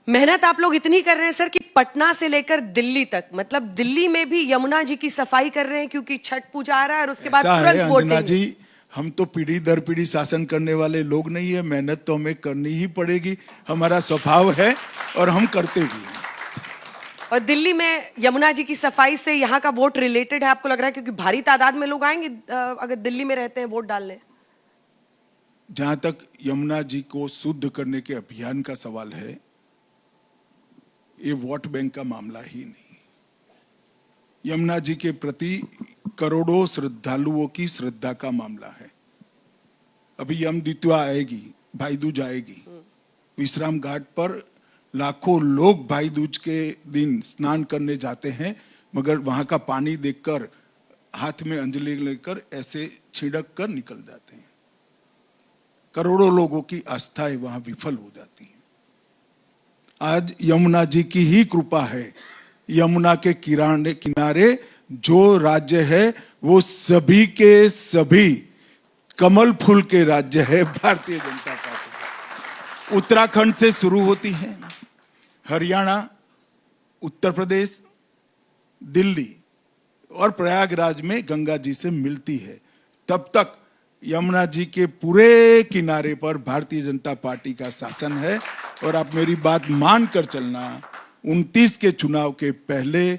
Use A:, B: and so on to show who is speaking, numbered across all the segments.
A: मेहनत आप लोग इतनी कर रहे हैं सर कि पटना से लेकर दिल्ली तक, मतलब दिल्ली में भी यमुना जी की सफाई कर रहे हैं क्योंकि छठ पूजा आ रहा है और उसके बाद तुरंत
B: वोटिंग। जी, हम तो पीढ़ी दर पीढ़ी शासन करने वाले लोग नहीं है, मेहनत तो हमें करनी ही पड़ेगी, हमारा स्वभाव है और हम करते भी हैं।
A: और दिल्ली में यमुना जी की सफाई से यहाँ का वोट रिलेटेड है, आपको लग रहा है? क्योंकि भारी तादाद में लोग आएंगे अगर दिल्ली में रहते हैं वोट डालने।
B: जहां तक यमुना जी को शुद्ध करने के अभियान का सवाल है, ये वोट बैंक का मामला ही नहीं। यमुना जी के प्रति करोड़ों श्रद्धालुओं की श्रद्धा का मामला है। अभी यम द्वितीया आएगी, भाई दूज आएगी, विश्राम घाट पर लाखों लोग भाई दूज के दिन स्नान करने जाते हैं, मगर वहां का पानी देखकर हाथ में अंजलि लेकर ऐसे छिड़क कर निकल जाते हैं। करोड़ों लोगों की आस्थाएं वहां विफल हो जाती है। आज यमुना जी की ही कृपा है। यमुना के किनारे जो राज्य है वो सभी के सभी कमल फूल के राज्य है भारतीय जनता पार्टी। उत्तराखंड से शुरू होती है, हरियाणा, उत्तर प्रदेश, दिल्ली और प्रयागराज में गंगा जी से मिलती है। तब तक यमुना जी के पूरे किनारे पर भारतीय जनता पार्टी का शासन है। और आप मेरी बात मान कर चलना, 29 के चुनाव के पहले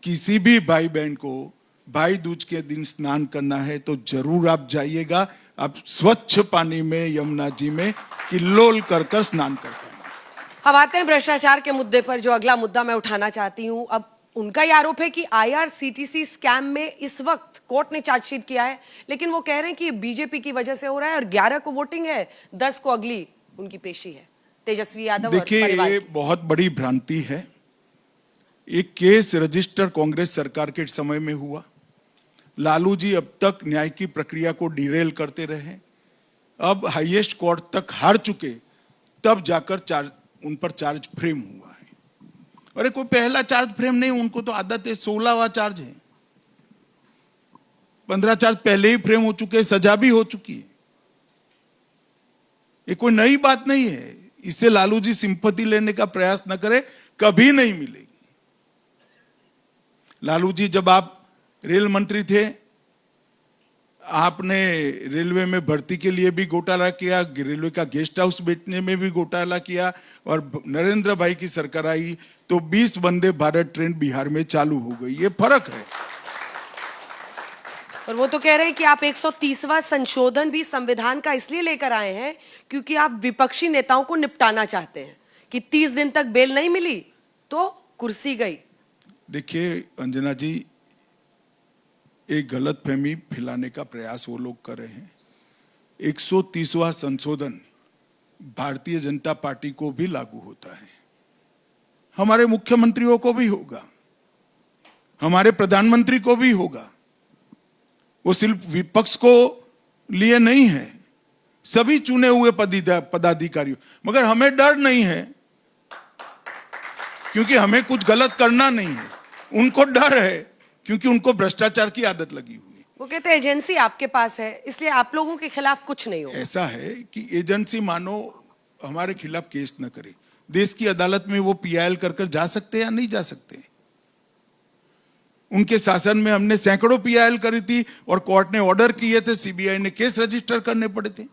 B: किसी भी भाई बहन को भाई दूज के दिन स्नान करना है तो जरूर आप जाइएगा। आप स्वच्छ पानी में यमुना जी में किल्लोल कर स्नान कर पाएंगे।
A: अब आते हैं भ्रष्टाचार के मुद्दे पर, जो अगला मुद्दा मैं उठाना चाहती हूँ। अब उनका ये आरोप है कि IRCTC स्कैम में इस वक्त कोर्ट ने चार्जशीट किया है, लेकिन वो कह रहे हैं कि बीजेपी की वजह से हो रहा है और 11 को वोटिंग है, 10 को अगली उनकी पेशी है। तेजस्वी यादव।
B: देखिए, ये बहुत बड़ी भ्रांति है। एक केस रजिस्टर कांग्रेस सरकार के समय में हुआ। लालू जी अब तक न्याय की प्रक्रिया को डिरेल करते रहे, अब हाईएस्ट कोर्ट तक हार चुके, तब जाकर उन पर चार्ज फ्रेम हुआ है। अरे कोई पहला चार्ज फ्रेम नहीं, उनको तो आदत है, 16वां चार्ज है। 15 चार्ज पहले ही फ्रेम हो चुके, सजा भी हो चुकी है। ये कोई नई बात नहीं है। इससे लालू जी सिंपैथी लेने का प्रयास न करे, कभी नहीं मिलेगी। लालू जी, जब आप रेल मंत्री थे, आपने रेलवे में भर्ती के लिए भी घोटाला किया, रेलवे का गेस्ट हाउस बेचने में भी घोटाला किया, और नरेंद्र भाई की सरकार आई तो 20 वंदे भारत ट्रेन बिहार में चालू हो गई। ये फर्क है।
A: और वो तो कह रहे हैं कि आप 130वां संशोधन भी संविधान का इसलिए लेकर आए हैं क्योंकि आप विपक्षी नेताओं को निपटाना चाहते हैं कि 30 दिन तक बेल नहीं मिली तो कुर्सी गई।
B: देखिए अंजना जी, एक गलतफहमी फैलाने का प्रयास वो लोग कर रहे हैं। 130वां संशोधन भारतीय जनता पार्टी को भी लागू होता है, हमारे मुख्यमंत्रियों को भी होगा, हमारे प्रधानमंत्री को भी होगा। वो सिर्फ विपक्ष को लिए नहीं है, सभी चुने हुए पदाधिकारियों। मगर हमें डर नहीं है क्योंकि हमें कुछ गलत करना नहीं है। उनको डर है क्योंकि उनको भ्रष्टाचार की आदत लगी हुई है।
A: वो कहते हैं एजेंसी आपके पास है, इसलिए आप लोगों के खिलाफ कुछ नहीं होगा।
B: ऐसा है कि एजेंसी मानो हमारे खिलाफ केस न करे, देश की अदालत में वो PIL कर जा सकते हैं या नहीं जा सकते। उनके शासन में हमने सैकड़ों PIL करी थी और कोर्ट ने ऑर्डर किए थे, CBI ने केस रजिस्टर करने पड़े थे।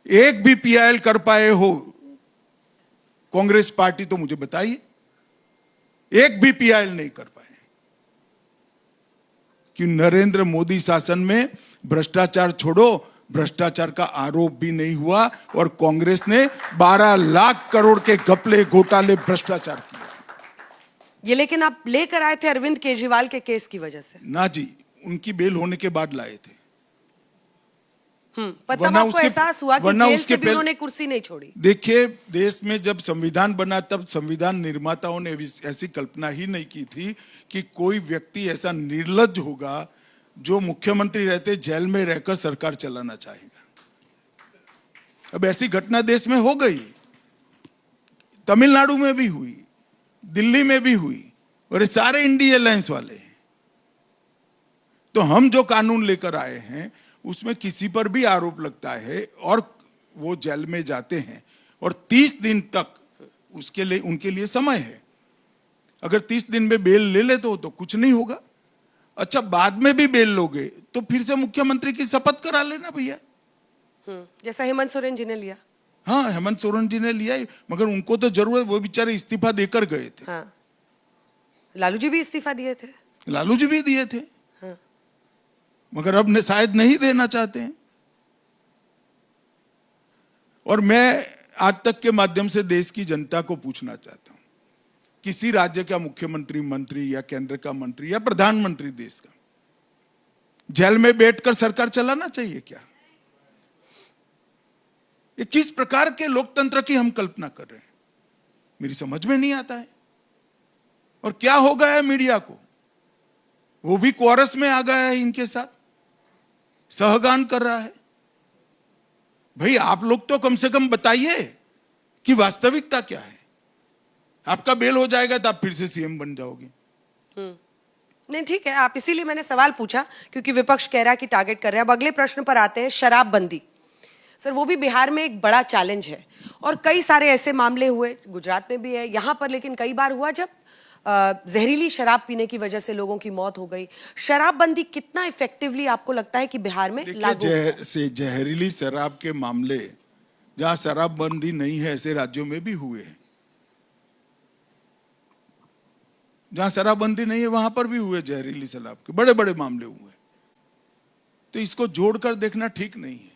B: एक भी PIL कर पाए हो कांग्रेस पार्टी तो मुझे बताइए। एक भी PIL नहीं कर पाए कि नरेंद्र मोदी शासन में भ्रष्टाचार छोड़ो, भ्रष्टाचार का आरोप भी नहीं हुआ और कांग्रेस ने 12 लाख करोड़ के घपले, घोटाले, भ्रष्टाचार किया।
A: ये लेकिन आप लेकर आए थे अरविंद केजरीवाल के केस की वजह से
B: ना जी, उनकी बेल होने के बाद लाए थे।
A: तब आपको एहसास हुआ कि जेल से भी उन्होंने कुर्सी नहीं छोड़ी।
B: देखिए, देश में जब संविधान बना तब संविधान निर्माताओं ने ऐसी कल्पना ही नहीं की थी कि कोई व्यक्ति ऐसा निर्लज्ज होगा जो मुख्यमंत्री रहते जेल में रहकर सरकार चलाना चाहेगा। अब ऐसी घटना देश में हो गई, तमिलनाडु में भी हुई, दिल्ली में भी हुई, और ये सारे इंडिया अलायंस वाले हैं। तो हम जो कानून लेकर आए हैं उसमें किसी पर भी आरोप लगता है और वो जेल में जाते हैं और 30 दिन तक उसके लिए उनके लिए समय है। अगर 30 दिन में बेल ले ले तो कुछ नहीं होगा। अच्छा, बाद में भी बेल लोगे तो फिर से मुख्यमंत्री की शपथ करा लेना भैया।
A: जैसा हेमंत सोरेन जी ने लिया।
B: हाँ, हेमंत सोरेन जी ने लिया, मगर उनको तो जरूरत, वो बेचारे इस्तीफा देकर गए थे।
A: हाँ, लालू जी भी इस्तीफा दिए थे।
B: लालू जी भी दिए थे।
A: हाँ।
B: मगर अब शायद नहीं देना चाहते हैं। और मैं आज तक के माध्यम से देश की जनता को पूछना चाहता हूं, किसी राज्य का मुख्यमंत्री, मंत्री या केंद्र का मंत्री या प्रधानमंत्री देश का जेल में बैठकर सरकार चलाना चाहिए क्या? ये किस प्रकार के लोकतंत्र की हम कल्पना कर रहे हैं, मेरी समझ में नहीं आता है। और क्या हो गया है मीडिया को, वो भी कोरस में आ गया है, इनके साथ सहगान कर रहा है। भाई, आप लोग तो कम से कम बताइए कि वास्तविकता क्या है। आपका बेल हो जाएगा तो आप फिर से सीएम बन जाओगे।
A: नहीं, ठीक है, आप, इसीलिए मैंने सवाल पूछा क्योंकि विपक्ष कह रहा है कि टारगेट कर रहे हैं। अब अगले प्रश्न पर आते हैं, शराबबंदी। सर, वो भी बिहार में एक बड़ा चैलेंज है और कई सारे ऐसे मामले हुए, गुजरात में भी है, यहां पर लेकिन कई बार हुआ जब जहरीली शराब पीने की वजह से लोगों की मौत हो गई। शराबबंदी कितना इफेक्टिवली आपको लगता है कि बिहार में लागू?
B: जहरीली शराब के मामले जहां शराबबंदी नहीं है ऐसे राज्यों में भी हुए हैं। जहां शराबबंदी नहीं है वहां पर भी हुए जहरीली शराब के बड़े बड़े मामले हुए। तो इसको जोड़कर देखना ठीक नहीं है।